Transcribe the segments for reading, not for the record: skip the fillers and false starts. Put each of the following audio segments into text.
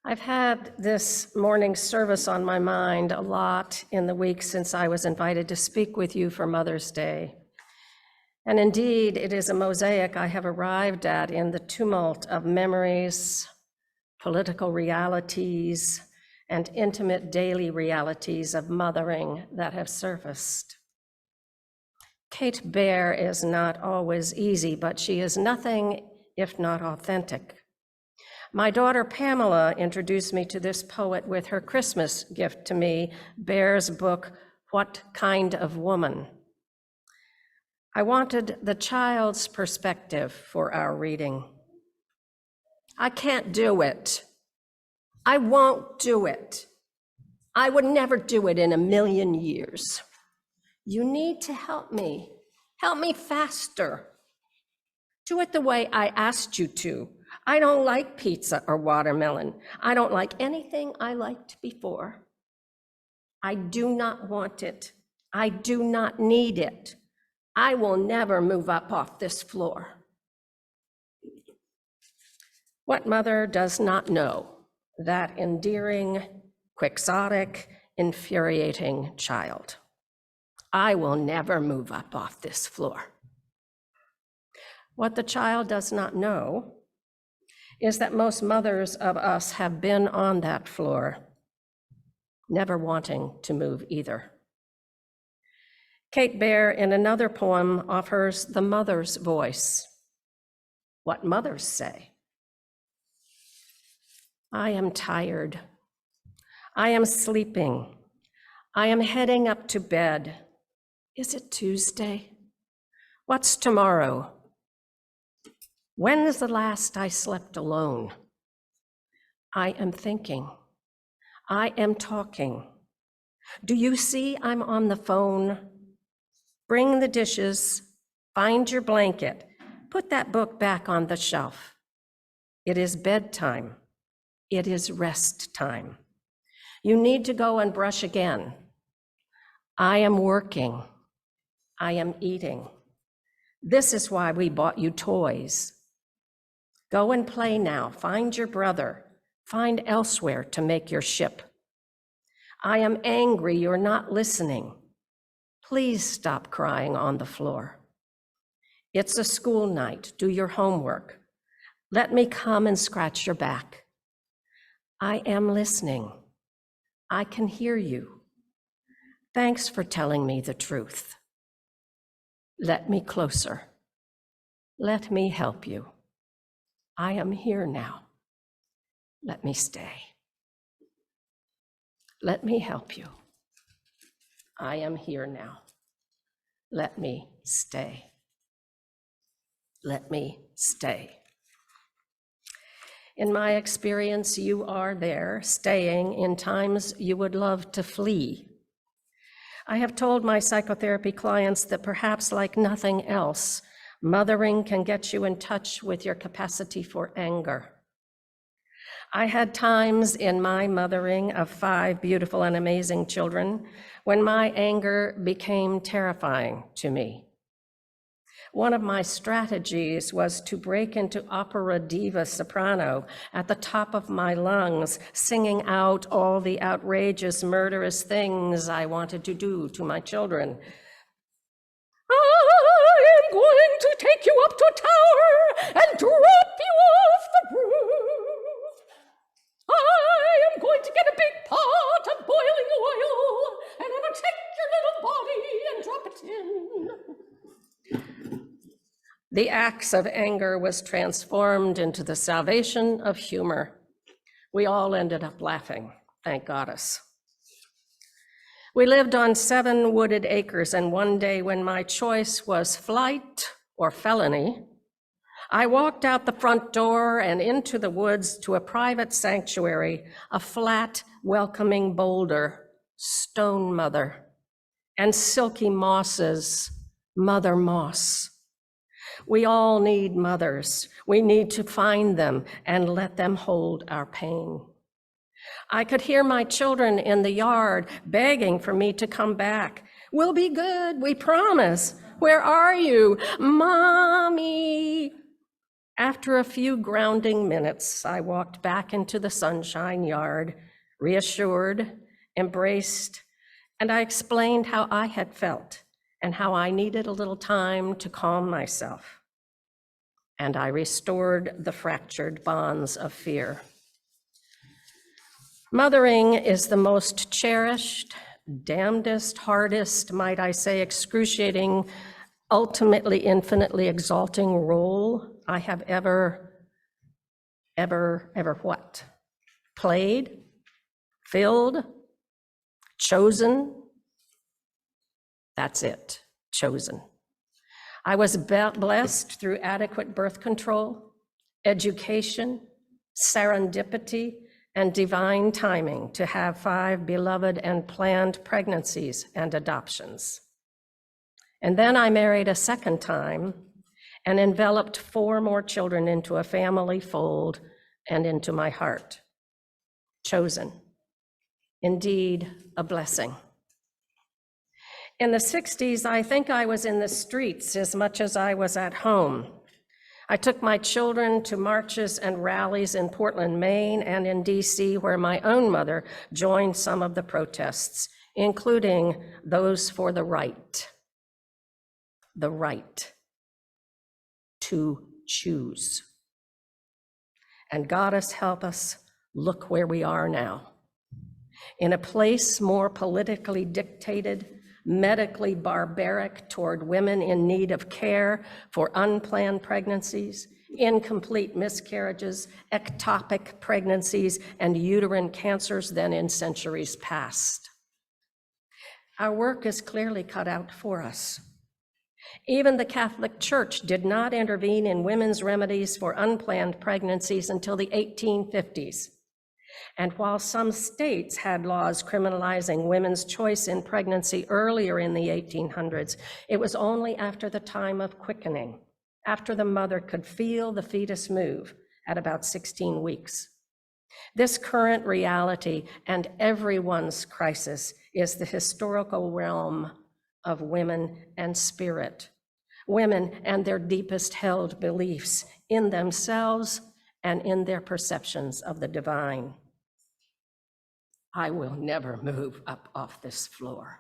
I've had this morning's service on my mind a lot in the week since I was invited to speak with you for Mother's Day. And indeed, it is a mosaic I have arrived at in the tumult of memories, political realities, and intimate daily realities of mothering that have surfaced. Kate Bear is not always easy, but she is nothing if not authentic. My daughter Pamela introduced me to this poet with her Christmas gift to me, Bear's book, What Kind of Woman? I wanted the child's perspective for our reading. I can't do it. I won't do it. I would never do it in a million years. You need to help me. Help me faster. Do it the way I asked you to. I don't like pizza or watermelon. I don't like anything I liked before. I do not want it. I do not need it. I will never move up off this floor. What mother does not know that endearing, quixotic, infuriating child? I will never move up off this floor. What the child does not know is that most mothers of us have been on that floor, never wanting to move either. Kate Bear, in another poem, offers the mother's voice, what mothers say. I am tired. I am sleeping. I am heading up to bed. Is it Tuesday? What's tomorrow? When is the last I slept alone? I am thinking. I am talking. Do you see I'm on the phone? Bring the dishes, find your blanket, put that book back on the shelf. It is bedtime. It is rest time. You need to go and brush again. I am working. I am eating. This is why we bought you toys. Go and play now. Find your brother. Find elsewhere to make your ship. I am angry you're not listening. Please stop crying on the floor. It's a school night. Do your homework. Let me come and scratch your back. I am listening. I can hear you. Thanks for telling me the truth. Let me closer. Let me help you. I am here now. Let me stay. Let me help you. I am here now. Let me stay. Let me stay. In my experience, you are there, staying in times you would love to flee. I have told my psychotherapy clients that perhaps like nothing else, mothering can get you in touch with your capacity for anger. I had times in my mothering of 5 beautiful and amazing children when my anger became terrifying to me. One of my strategies was to break into opera diva soprano at the top of my lungs, singing out all the outrageous, murderous things I wanted to do to my children. I am going to take you up to a tower and drop you off the roof. I am going to get a big pot of boiling oil and I'm going to take your little body and drop it in. The axe of anger was transformed into the salvation of humor. We all ended up laughing, thank goddess. We lived on 7 wooded acres, and one day when my choice was flight or felony, I walked out the front door and into the woods to a private sanctuary, a flat, welcoming boulder, stone mother, and silky mosses, mother moss. We all need mothers. We need to find them and let them hold our pain. I could hear my children in the yard begging for me to come back. We'll be good, we promise. Where are you? Mommy. After a few grounding minutes, I walked back into the sunshine yard, reassured, embraced, and I explained how I had felt and how I needed a little time to calm myself. And I restored the fractured bonds of fear. Mothering is the most cherished, damnedest, hardest, might I say, excruciating, ultimately infinitely exalting role I have ever what? Played, filled, chosen. That's it, chosen. I was blessed through adequate birth control, education, serendipity, and divine timing to have 5 beloved and planned pregnancies and adoptions. And then I married a second time and enveloped 4 more children into a family fold and into my heart. Chosen. Indeed, a blessing. In the 60s, I think I was in the streets as much as I was at home. I took my children to marches and rallies in Portland, Maine, and in DC, where my own mother joined some of the protests, including those for the right to choose. And goddess help us, look where we are now. In a place more politically dictated, medically barbaric toward women in need of care for unplanned pregnancies, incomplete miscarriages, ectopic pregnancies, and uterine cancers than in centuries past. Our work is clearly cut out for us. Even the Catholic Church did not intervene in women's remedies for unplanned pregnancies until the 1850s. And while some states had laws criminalizing women's choice in pregnancy earlier in the 1800s, it was only after the time of quickening, after the mother could feel the fetus move at about 16 weeks. This current reality and everyone's crisis is the historical realm of women and spirit, women and their deepest held beliefs in themselves and in their perceptions of the divine. I will never move up off this floor.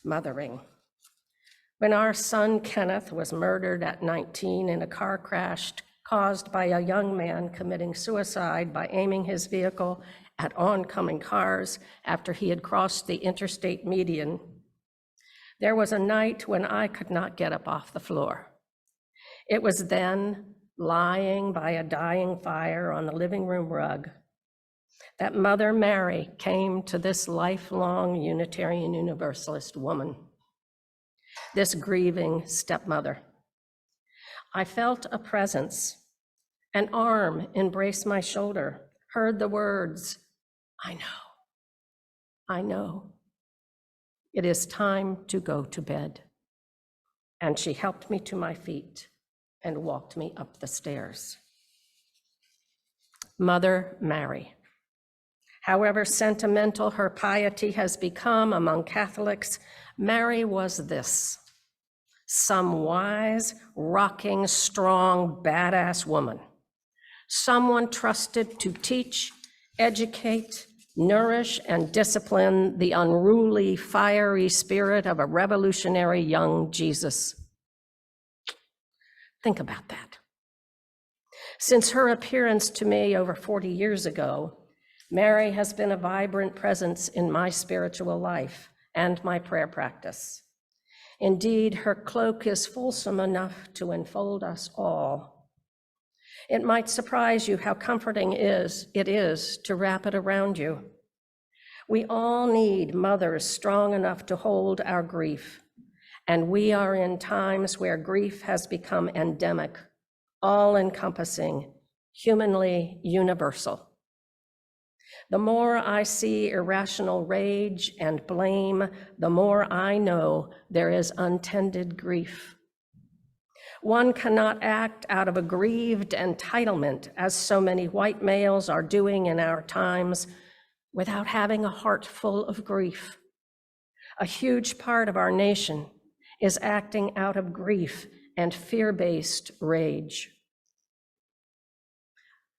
Mothering. When our son Kenneth was murdered at 19 in a car crash caused by a young man committing suicide by aiming his vehicle at oncoming cars after he had crossed the interstate median, there was a night when I could not get up off the floor. It was then, lying by a dying fire on the living room rug, that Mother Mary came to this lifelong Unitarian Universalist woman, this grieving stepmother. I felt a presence, an arm embraced my shoulder, heard the words, I know. It is time to go to bed. And she helped me to my feet and walked me up the stairs. Mother Mary. However sentimental her piety has become among Catholics, Mary was this: some wise, rocking, strong, badass woman. Someone trusted to teach, educate, nourish, and discipline the unruly, fiery spirit of a revolutionary young Jesus. Think about that. Since her appearance to me over 40 years ago, Mary has been a vibrant presence in my spiritual life and my prayer practice. Indeed, her cloak is fulsome enough to enfold us all. It might surprise you how comforting it is to wrap it around you. We all need mothers strong enough to hold our grief, and we are in times where grief has become endemic, all-encompassing, humanly universal. The more I see irrational rage and blame, the more I know there is untended grief. One cannot act out of aggrieved entitlement, as so many white males are doing in our times, without having a heart full of grief. A huge part of our nation is acting out of grief and fear-based rage.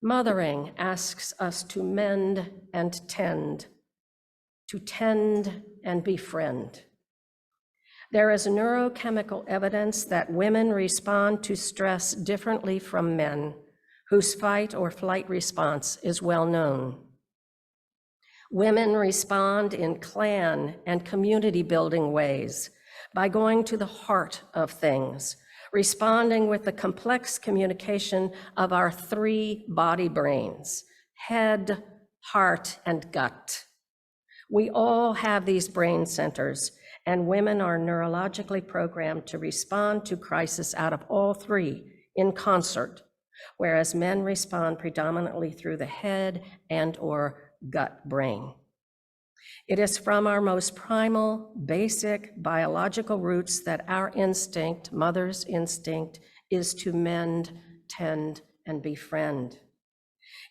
Mothering asks us to mend and tend, to tend and befriend. There is neurochemical evidence that women respond to stress differently from men, whose fight or flight response is well known. Women respond in clan and community building ways by going to the heart of things, responding with the complex communication of our three body brains: head, heart, and gut. We all have these brain centers, and women are neurologically programmed to respond to crisis out of all three in concert, whereas men respond predominantly through the head and/or gut brain. It is from our most primal, basic biological roots that our instinct, mother's instinct, is to mend, tend, and befriend.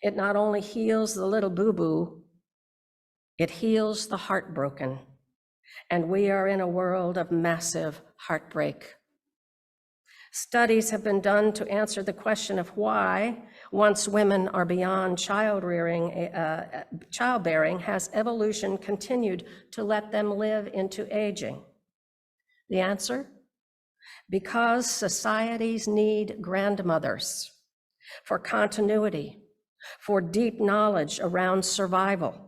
It not only heals the little boo-boo, it heals the heartbroken. And we are in a world of massive heartbreak. Studies have been done to answer the question of why, once women are beyond childbearing, has evolution continued to let them live into aging? The answer? Because societies need grandmothers for continuity, for deep knowledge around survival,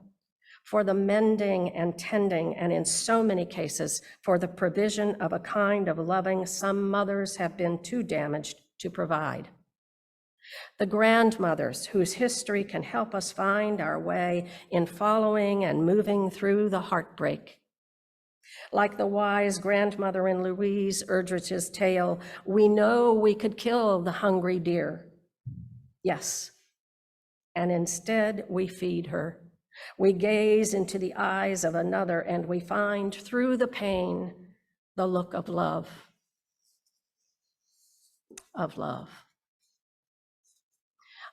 for the mending and tending, and in so many cases, for the provision of a kind of loving some mothers have been too damaged to provide. The grandmothers whose history can help us find our way in following and moving through the heartbreak. Like the wise grandmother in Louise Erdrich's tale, we know we could kill the hungry deer. Yes, and instead we feed her. We gaze into the eyes of another, and we find through the pain the look of love. Of love.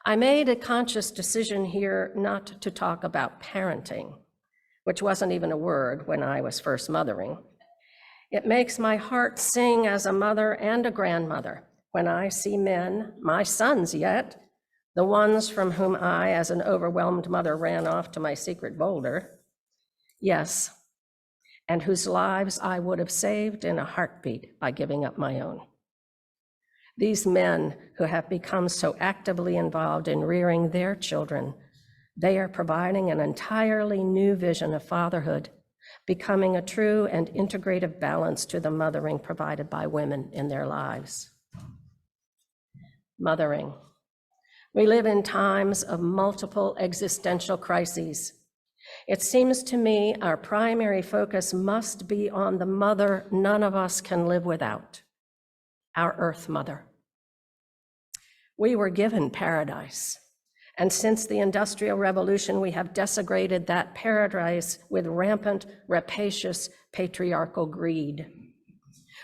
I made a conscious decision here not to talk about parenting, which wasn't even a word when I was first mothering. It makes my heart sing as a mother and a grandmother when I see men, my sons yet, the ones from whom I, as an overwhelmed mother, ran off to my secret boulder, yes, and whose lives I would have saved in a heartbeat by giving up my own. These men who have become so actively involved in rearing their children, they are providing an entirely new vision of fatherhood, becoming a true and integrative balance to the mothering provided by women in their lives. Mothering. We live in times of multiple existential crises. It seems to me our primary focus must be on the mother none of us can live without, our Earth Mother. We were given paradise, and since the Industrial Revolution, we have desecrated that paradise with rampant, rapacious, patriarchal greed.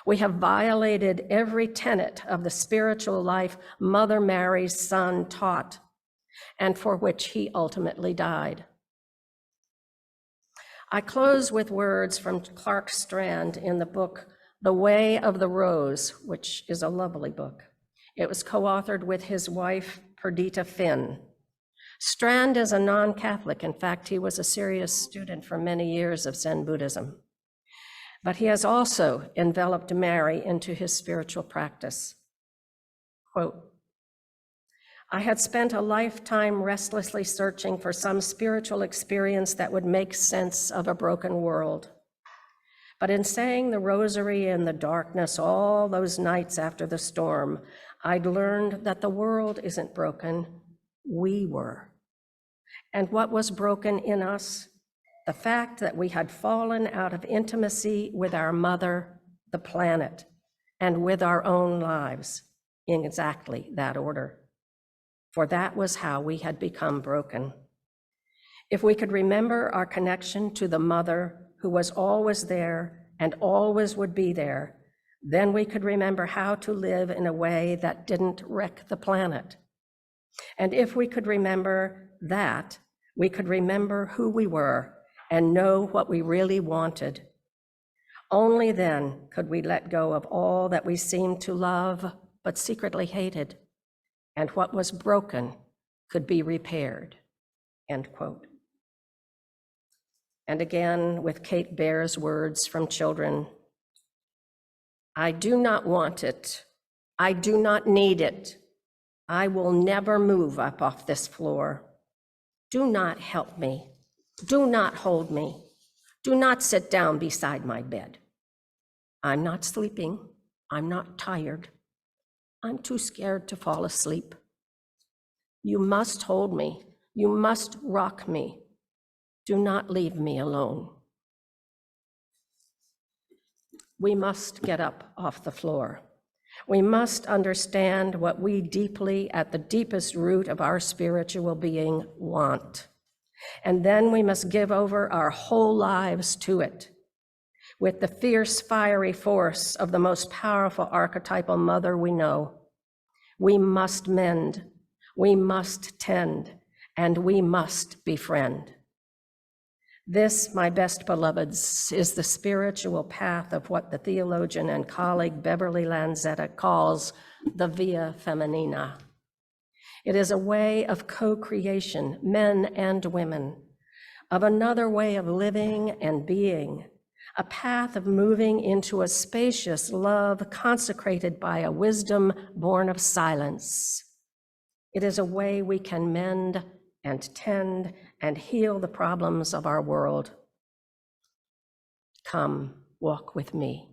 We have violated every tenet of the spiritual life Mother Mary's son taught, and for which he ultimately died. I close with words from Clark Strand in the book, The Way of the Rose, which is a lovely book. It was co-authored with his wife, Perdita Finn. Strand is a non-Catholic. In fact, he was a serious student for many years of Zen Buddhism. But he has also enveloped Mary into his spiritual practice. Quote, I had spent a lifetime restlessly searching for some spiritual experience that would make sense of a broken world. But in saying the rosary in the darkness all those nights after the storm, I'd learned that the world isn't broken, we were. And what was broken in us? The fact that we had fallen out of intimacy with our mother, the planet, and with our own lives, in exactly that order. For that was how we had become broken. If we could remember our connection to the mother who was always there and always would be there, then we could remember how to live in a way that didn't wreck the planet. And if we could remember that, we could remember who we were and know what we really wanted. Only then could we let go of all that we seemed to love but secretly hated, and what was broken could be repaired, end quote. And again, with Kate Baer's words from Children, I do not want it. I do not need it. I will never move up off this floor. Do not help me. Do not hold me. Do not sit down beside my bed. I'm not sleeping. I'm not tired. I'm too scared to fall asleep. You must hold me. You must rock me. Do not leave me alone. We must get up off the floor. We must understand what we deeply, at the deepest root of our spiritual being, want. And then we must give over our whole lives to it. With the fierce, fiery force of the most powerful archetypal mother we know, we must mend, we must tend, and we must befriend. This, my best beloveds, is the spiritual path of what the theologian and colleague Beverly Lanzetta calls the Via Feminina. It is a way of co-creation, men and women, of another way of living and being, a path of moving into a spacious love consecrated by a wisdom born of silence. It is a way we can mend and tend and heal the problems of our world. Come, walk with me.